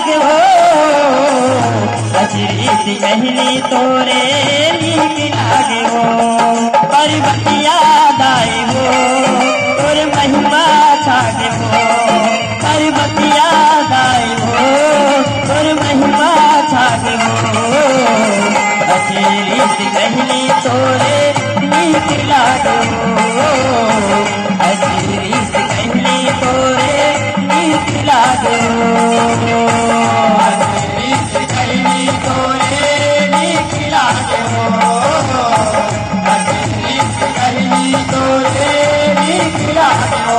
लागे हो अजरीत कहली तोरे नीक लागे हो पर्वतिया दाई हो तोरे महिमा छागे हो पर्वतिया दाई हो तोरे महिमा छागे हो अजरीत कहली तोरे नीक लागे हो अजरीत कहली तोरे नीक लागे हो अजरीत कहली तोरे नीक लागे हो अजरीत कहली तोरे नीक लागे हो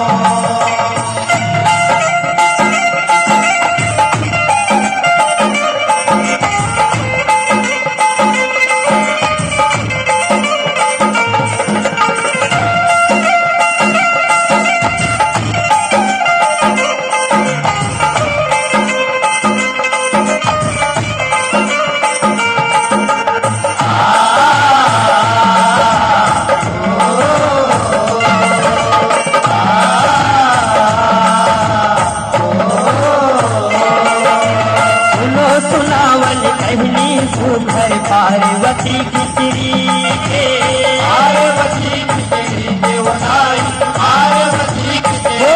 घर पार्वती खिचड़ी के पार्वती खिचड़ी देवनाई पार्वती खिचड़ी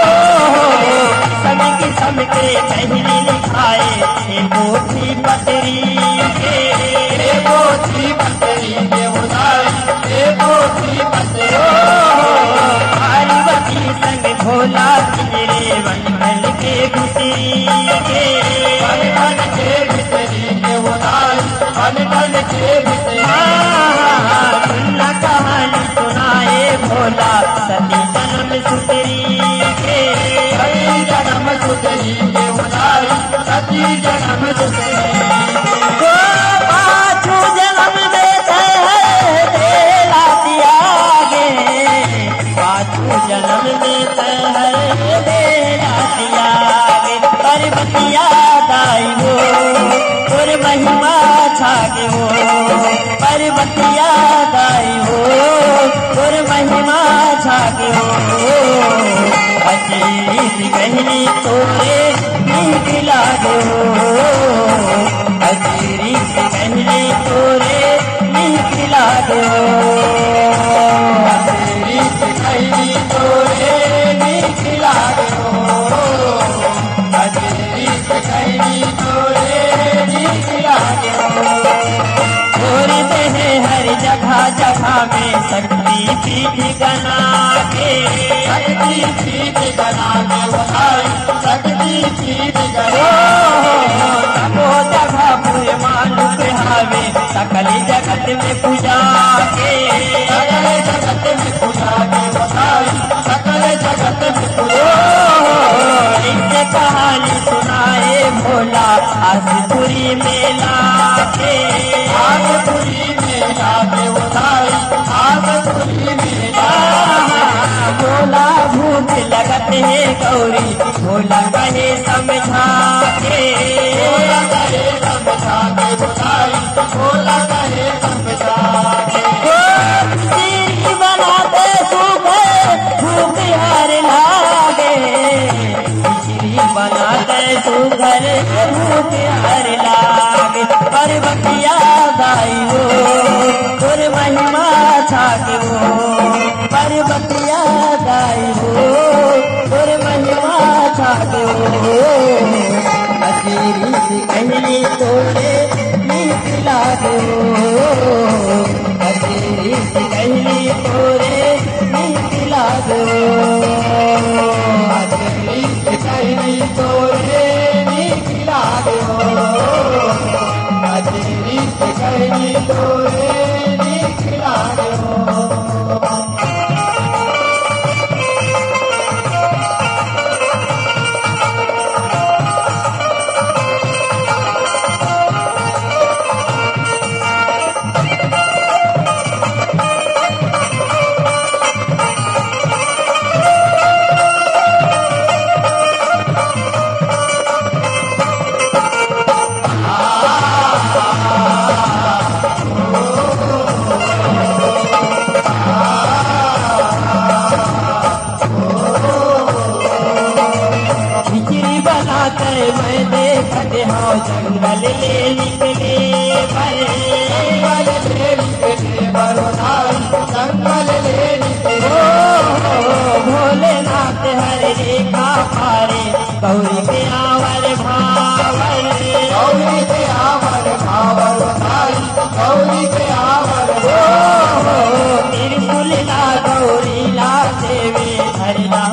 सबके सबके पहली लिखाए हे पोथी पतरी के हे पोथी पतरी देवनाई हे पोथी पतरी पार्वती संग भोला खिचड़ी वन के खिचड़ी के वन के खिचड़ी देवनाई सुनना कहानी सुनाए भोला सती जन्म सुतरी के सती जन्म सुतरी के उदाई सती जन्म सुतरी को पाछू जन्म देते हैं बेला त्यागे पाछू जन्म देते हैं बेला त्यागे पर्वतिया दाई हो तोर महिमा छागे हो पर्वतिया दाई हो तोर महिमा छागे हो अजीत कहली तोरे नीक लागे हो अजीत कहली तोरे नीक लागे हो अजीत कहली तोरे नीक लागे हो अजीत कहली तोरे नीक लागे हो हर जगह जगह में शक्ति पीठ गना के शक्ति पीठ गना के उठाई शक्ति पीठ गना वो जगह पूरे मानुष हावे सकल जगत में पूजा के सकल जगत में पूजा के उठाई सकल जगत में पूजा इनसे कहानी सुनाए भोला आसपुरी मेला के आसपुरी के उठाई आसपुरी मेला भोला भूख लगत है गौरी भोला कहे समझा के भोला कहे समझा के उठाई भोला कहे समझा के खिचड़ी बनाते सूखे भूख हर लागे खिचड़ी बनाते सुघर भूख हर लागे पर्वतिया दाई हो तोर महिमा छागे हो पर्वतिया दाई हो तोर महिमा छागे हो अजीत कहली तोरे नीक लागे हो अजीत कहली तोरे नीक लागे हो अजीत कहली तोरे नीक लागे हो अजीत कहली तोरे नीक लागे हो नाते मैं देखते हाँ जंगल ले निकले जंगल ले निकले बरदाई जंगल ले निकले भोलेनाथ हर रेखा पारे गौरी के आवर भावर गौरी के आवर भावर भाई गौरी के आवर त्रिशूल ला गौरी ला देवी हरिला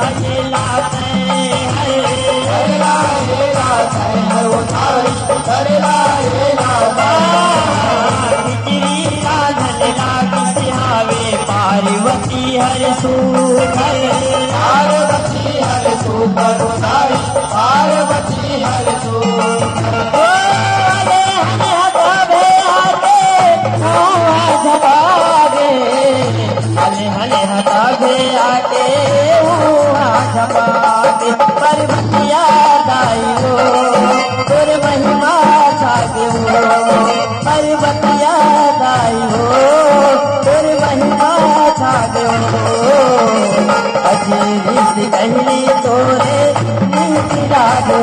पार्वती हर सुधर पार्वती हर सुधर पार्वती हर सुधर हले हले हटा भे आके झपाके पर्वतिया दाई हो तोर महिमा छागे हो पर्वतिया दाई हो तोर महिमा छागे हो अजीरी से कहली तोरे निकला दो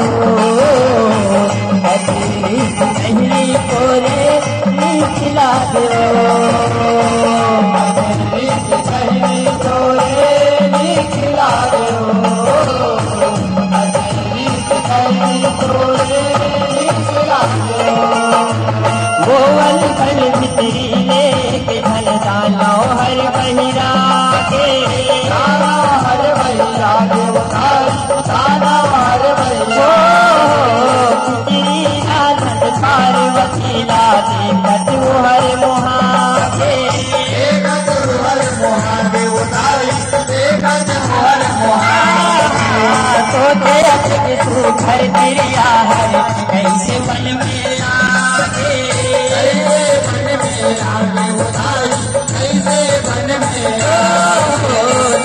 अजीरी से कहली तोरे निकला दो अजीरी से कहली तोरे निकला दो अजीरी से कहली तोरे निकला दो गोवल फल मित्री लेके ढल दानो हर बहिरा के दाना हर बहिरा के दाना हर बहिरा खिचड़ी नाथ पार्वती ला देखत हर मोहा के देखत हर मोहा के उतारी देखत हर मोहा सोचे के तू घर तिरिया हर कैसे मन में आगे कैसे बन में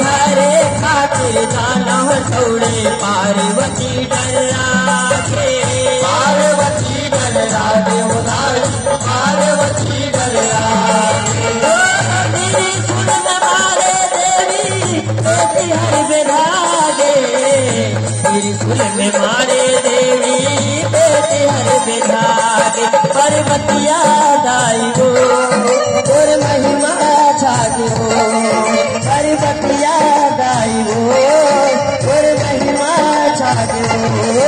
धारे खातिर जाना छोड़े पार्वती डरा के पार्वती डरा दे उदारी पार्वती डरा सुन मारे देवी बेटी हर बेधागे त्रिशूल में मारे देवी बेटी हर बेधागे पर्वतिया दाई हो तोर महिमा छागे हो पर्वतिया दाई हो तोर महिमा छागे हो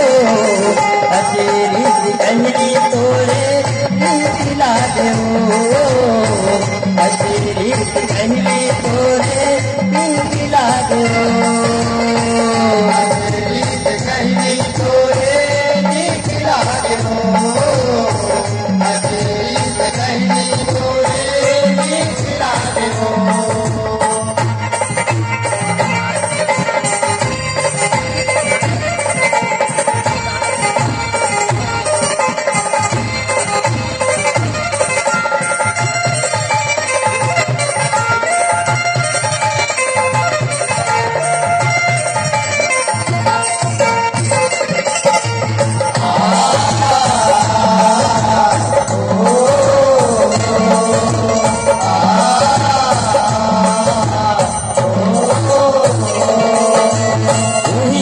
अचेरी कहली तोरे निकला दे हो अचेरी कहली तोरे निकला दे अचेरी कहली तोरे निकला दे अचेरी कहली तोरे निकला दे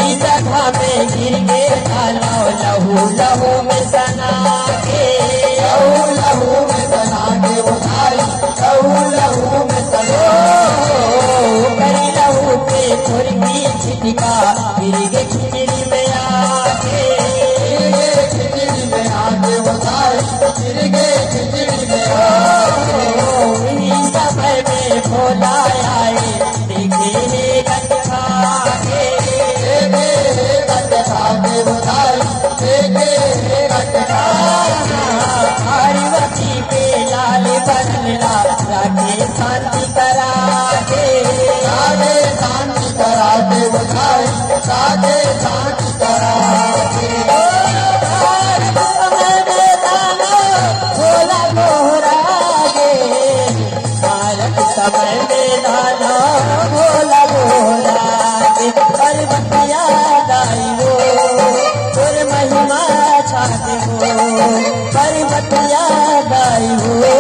गिर के डालो लहू लहू में सना के लहू लहू में सना के उठाई लहू लहू में सना करी लहू पे थोड़ी छिटका गिर के खिचड़ी में आके खिचड़ी में आके उठाई गिर के खिचड़ी में आके समय में भोला आए देखे गंगा के पार्वती पे लाल बदला राधे शांति करा दे राधे शांति करा दे बुझाई राधे शांति करा दे भोला मोहरा गे भारत समय में दाना भोला मोहरा गे पर्वतिया दाई हो तोर महिमा छाते हो पर्वतिया दाई हो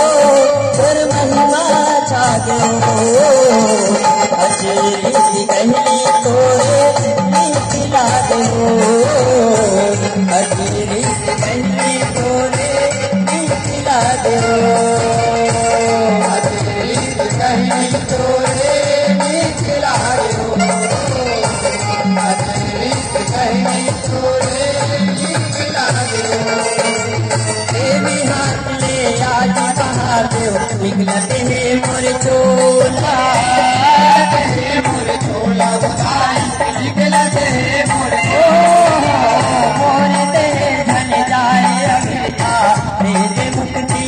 तोर महिमा छाते हो अचेरी कहली तोरे निकला दे हो निकलते हैं मोर चोला बुधाई निकलते हैं मोर मोर दे धन जाए अभिता दे मुक्ति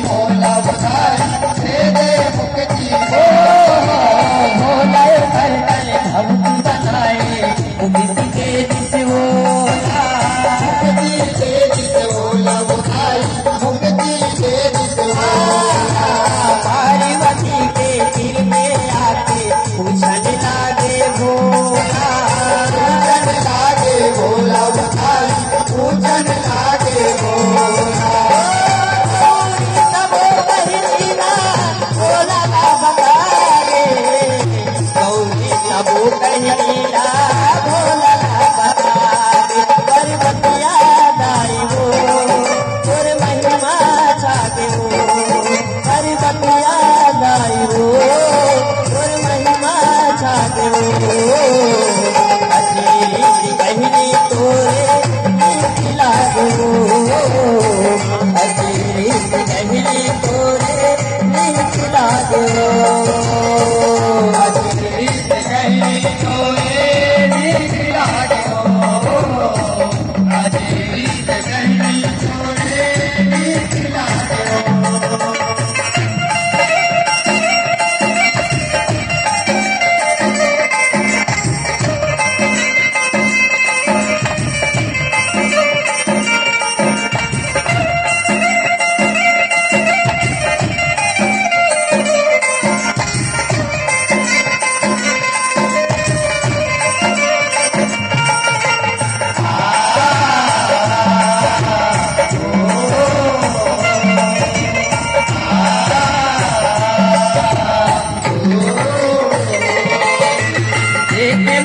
मोला बुधाई दे मुक्ति मोला कर कर भक्ति बनाए मुक्ति के दिस बोला मुक्ति के दिस बोला बुधाई मुक्ति के दिस बोला पार्वती के सिर में आके पूछन लागे भोला बुधाई पूछन लागे भोला कहिला भोला बतावे पर्वतिया दाई हो तोर महिमा छागे हो पर्वतिया दाई हो तोर महिमा छागे हो अजीरी कहनी तोरे खिला हो अजीरी कहनी तोरे खिला हो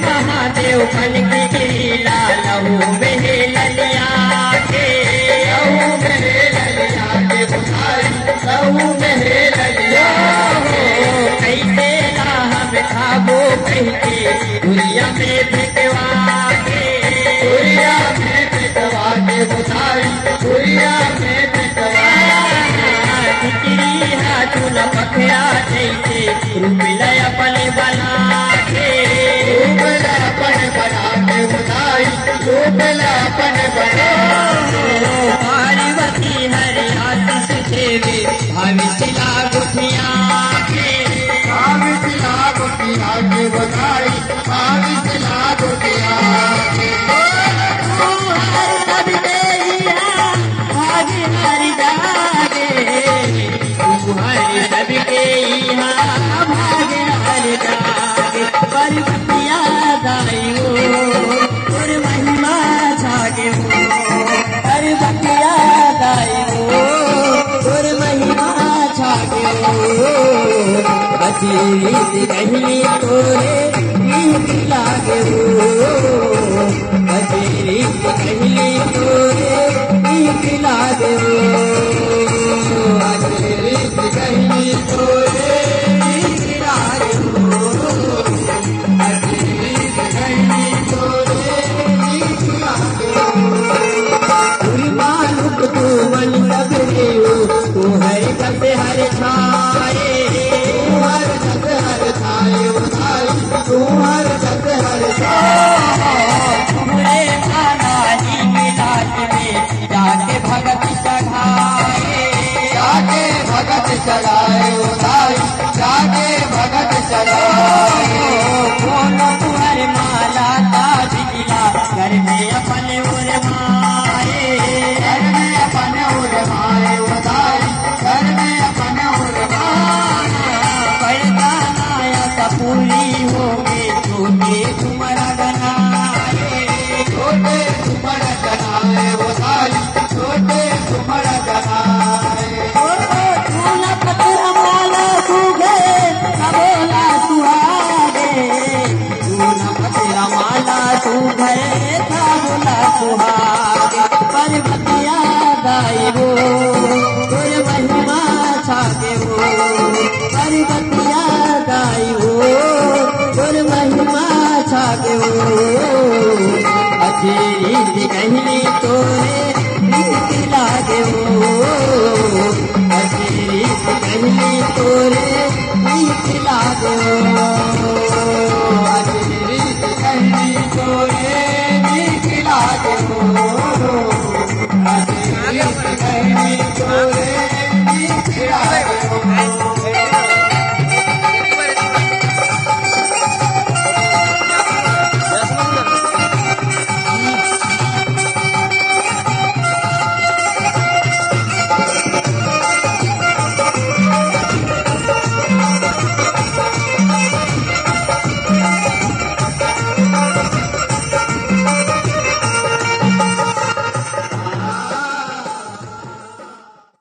महादेव बन के लीला लहू में ललिया के लहू में ललिया के बुधाई लहू में ललिया कैसे हम खाबो कहके दुनिया में भिटवा के बुधाई दुनिया में भिटवा खिचड़ी हाथ न पखड़ा जैसे रूप लय अपने बना के पार्वती हरे आशीष देवी भाविशिला गुठिया के बधाई भाविशिला गुठिया सब भाग्य हरि जागे तुम्हारे सबके यहाँ भाग्य हरि जागे पर्वतिया दाई हो तोर महिमा छागे हो पर्वतिया दाई हो तोर महिमा छागे हो अजीत कहनी तोरे नीक लागे हो अजीत कहनी तोरे नीक लागे हो अजीत कहनी तोरे नीक लागे हो अजीत कहनी तोरे नीक लागे हो मानुक तू मन सबरे हो तू हर जब हर छाए तू हर जग हर तुम्हारे खाना ही मिलाज में जाके भगत चढ़ाए उदाई जाके भगत चढ़ाए बोलो तुम्हारे माला का बिजला घर में अपने उर माए उदाई घर में अपने उर पैदा नाया पूरी हो छोटे तुम्हारा बनाए बताई छोटे तुम्हारा बनाए तूना पत्र माला तू गए बोला सुहागे तूना पत्र माला तू गए बोला सुहागे